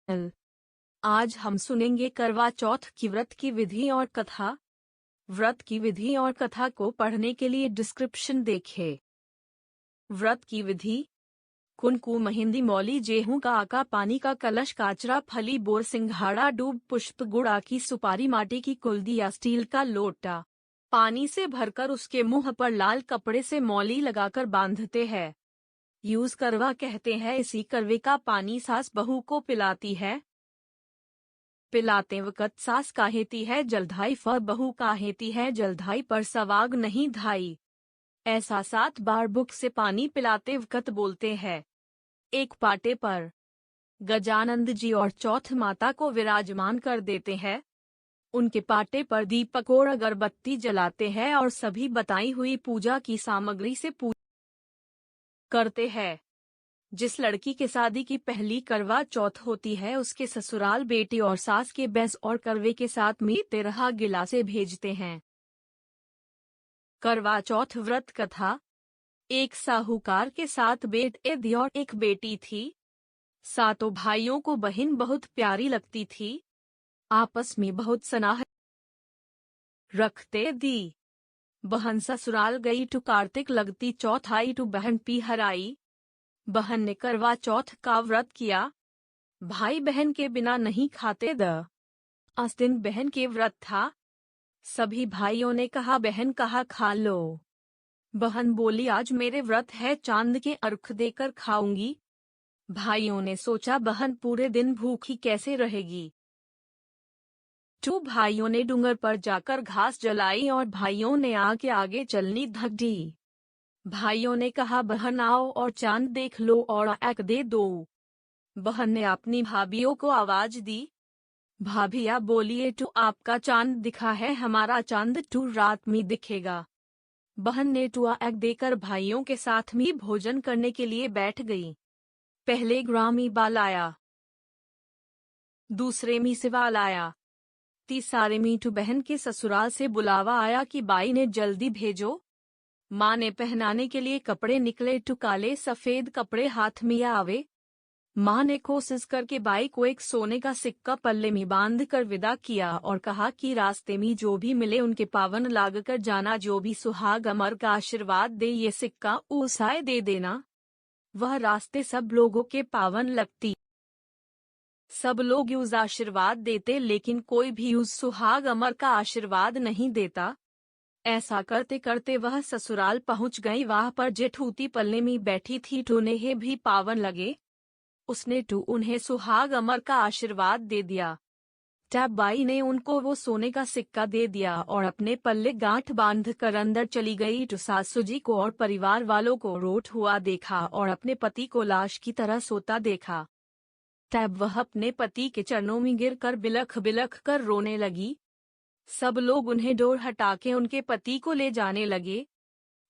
आज हम सुनेंगे करवा चौथ की व्रत की विधि और कथा। व्रत की विधि और कथा को पढ़ने के लिए डिस्क्रिप्शन देखें। व्रत की विधि: कुनकु मेहंदी मौली जेहूं का आका पानी का कलश काचरा फली बोर सिंघाड़ा डूब पुष्प गुड़ आकी सुपारी माटी की कुल्दी या स्टील का लोटा पानी से भरकर उसके मुंह पर लाल कपड़े से मौली लगाकर बांधते हैं। यूज करवा कहते हैं। इसी करवे का पानी सास बहू को पिलाती है। पिलाते वक़्त सास काहेती है जलधाई फ बहू काहेती है जलधाई पर सवाग नहीं धाई। ऐसा 7 बार बुक से पानी पिलाते वक़्त बोलते हैं। एक पाटे पर गजानंद जी और चौथ माता को विराजमान कर देते हैं। उनके पाटे पर दीपक और अगरबत्ती जलाते हैं और सभी बताई हुई पूजा की सामग्री से पूजा करते हैं। जिस लड़की के शादी की पहली करवा चौथ होती है उसके ससुराल बेटी और सास के बैस और करवे के साथ में 13 गिलासे भेजते हैं। करवा चौथ व्रत कथा: एक साहूकार के 7 बेटे थे और एक बेटी थी। सातों भाइयों को बहन बहुत प्यारी लगती थी। आपस में बहुत स्नेह रखते दी। बहन ससुराल गई तो कार्तिक लगती चौथ आई तो बहन पीहर आई। बहन ने करवा चौथ का व्रत किया। भाई बहन के बिना नहीं खाते उस दिन बहन के व्रत था। सभी भाइयों ने कहा बहन कहा खा लो। बहन बोली आज मेरे व्रत है चांद के अर्घ देकर खाऊंगी। भाइयों ने सोचा बहन पूरे दिन भूखी कैसे रहेगी। तो भाइयों ने डूंगर पर जाकर घास जलाई और भाइयों ने आगे आगे चलनी धक दी। भाइयों ने कहा बहन आओ और चांद देख लो और एक दे दो। बहन ने अपनी भाभियों को आवाज दी। भाभिया बोलिए तो आपका चांद दिखा है हमारा चांद तो रात में दिखेगा। बहन ने टुआ एक देकर भाइयों के साथ में भोजन करने के लिए बैठ गई। पहले ग्रामी बाल आया, दूसरे में सिवाल आया, तीसरे में तो बहन के ससुराल से बुलावा आया कि बाई ने जल्दी भेजो। माँ ने पहनाने के लिए कपड़े निकले तो काले सफेद कपड़े हाथ में आवे। माँ ने कोशिश करके बाई को एक सोने का सिक्का पल्ले में बांध कर विदा किया और कहा कि रास्ते में जो भी मिले उनके पावन लाग कर जाना। जो भी सुहाग अमर का आशीर्वाद दे ये सिक्का उसाए दे देना। वह रास्ते सब लोगों के पावन लगती। सब लोग उस आशीर्वाद देते लेकिन कोई भी उस सुहाग अमर का आशीर्वाद नहीं देता। ऐसा करते करते वह ससुराल पहुंच गई। वहां पर जेठूती पल्ले में बैठी थी तो उन्हें भी पावन लगे। उसने तो उन्हें सुहाग अमर का आशीर्वाद दे दिया। तब बाई ने उनको वो सोने का सिक्का दे दिया और अपने पल्ले गांठ बांध कर अंदर चली गई। तो सासू जी को और परिवार वालों को रोट हुआ देखा और अपने पति को लाश की तरह सोता देखा। तब वह अपने पति के चरणों में गिरकर बिलख बिलख कर रोने लगी। सब लोग उन्हें डोर हटा के उनके पति को ले जाने लगे।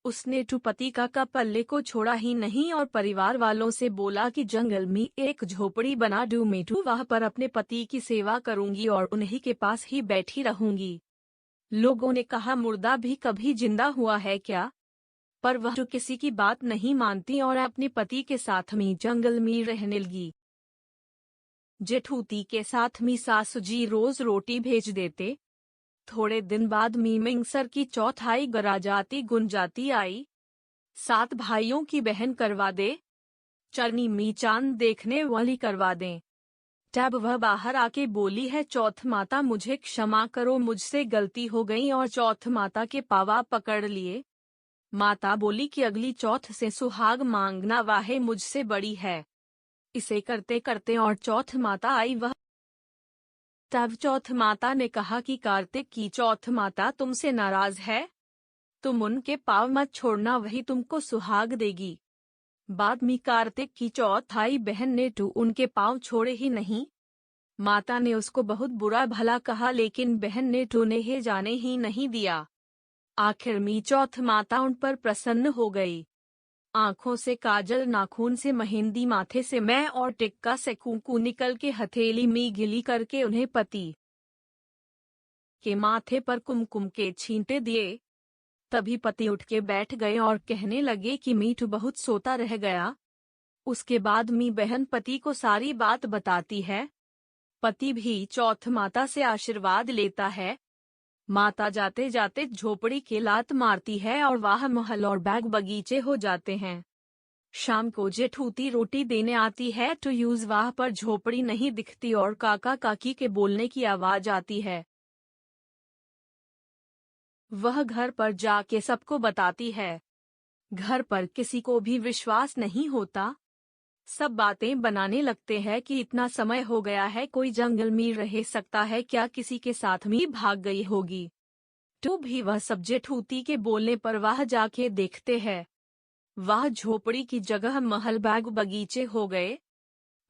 उसने तो पति का पल्ले को छोड़ा ही नहीं और परिवार वालों से बोला कि जंगल में एक झोपड़ी बना दूं मैं तो वहां पर अपने पति की सेवा करूंगी और उन्हीं के पास ही बैठी रहूंगी। लोगों ने कहा मुर्दा भी कभी जिंदा हुआ है क्या? पर वह तो किसी की बात नहीं मानती और अपने पति के साथ में जंगल में रहने लगी। जेठूती के साथ में सासू जी रोज रोटी भेज देते। थोड़े दिन बाद मीमिंगसर की चौथाई गराजाती गुंजाती आई। 7 भाइयों की बहन करवा दे। चरनी मी चांद देखने वाली करवा दें। तब वह बाहर आके बोली है चौथ माता मुझे क्षमा करो मुझसे गलती हो गई और चौथ माता के पावा पकड़ लिए। माता बोली कि अगली चौथ से सुहाग मांगना वाहे मुझसे बड़ी है। इसे करते करते और चौथ माता आई। वह तब चौथ माता ने कहा कि कार्तिक की चौथ माता तुमसे नाराज है। तुम उनके पाँव मत छोड़ना वही तुमको सुहाग देगी। बाद में कार्तिक की चौथ आई। बहन ने तो उनके पाँव छोड़े ही नहीं। माता ने उसको बहुत बुरा भला कहा लेकिन बहन ने तो उन्हें जाने ही नहीं दिया। आखिर में चौथ माता उन पर प्रसन्न हो गई। आंखों से काजल, नाखून से मेहंदी, माथे से मैं और टिक्का से कुंकू निकल के हथेली में गिली करके उन्हें पति के माथे पर कुमकुम के छींटे दिए। तभी पति उठ के बैठ गए और कहने लगे कि मीठ बहुत सोता रह गया। उसके बाद मी बहन पति को सारी बात बताती है। पति भी चौथ माता से आशीर्वाद लेता है। माता जाते जाते झोपड़ी की लात मारती है और वाह महल और बाग बगीचे हो जाते हैं। शाम को जेठूती रोटी देने आती है तो यूज वाह पर झोपड़ी नहीं दिखती और काका काकी के बोलने की आवाज आती है। वह घर पर जाके सबको बताती है। घर पर किसी को भी विश्वास नहीं होता। सब बातें बनाने लगते हैं कि इतना समय हो गया है, कोई जंगल में रह सकता है क्या, किसी के साथ में भाग गई होगी। तो भी वह सब जेठूती के बोलने पर वह जाके देखते हैं। वह झोपड़ी की जगह महल बाग बगीचे हो गए।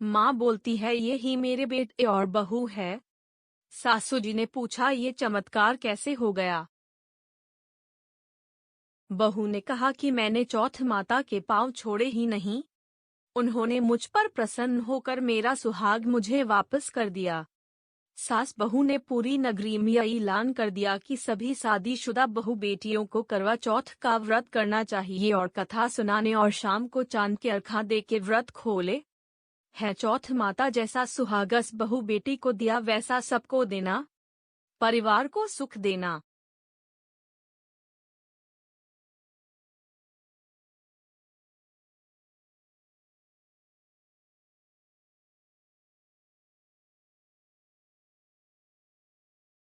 माँ बोलती है ये ही मेरे बेटे और बहू है। सासू जी ने पूछा ये चमत्कार कैसे हो गया। बहू ने कहा कि मैंने चौथ माता के पांव छोड़े ही नहीं। उन्होंने मुझ पर प्रसन्न होकर मेरा सुहाग मुझे वापस कर दिया। सास बहू ने पूरी नगरी में ऐलान कर दिया कि सभी शादीशुदा बहू बेटियों को करवा चौथ का व्रत करना चाहिए और कथा सुनाने और शाम को चांद के अर्घा दे के व्रत खोले। है चौथ माता जैसा सुहागस बहू बेटी को दिया वैसा सबको देना, परिवार को सुख देना।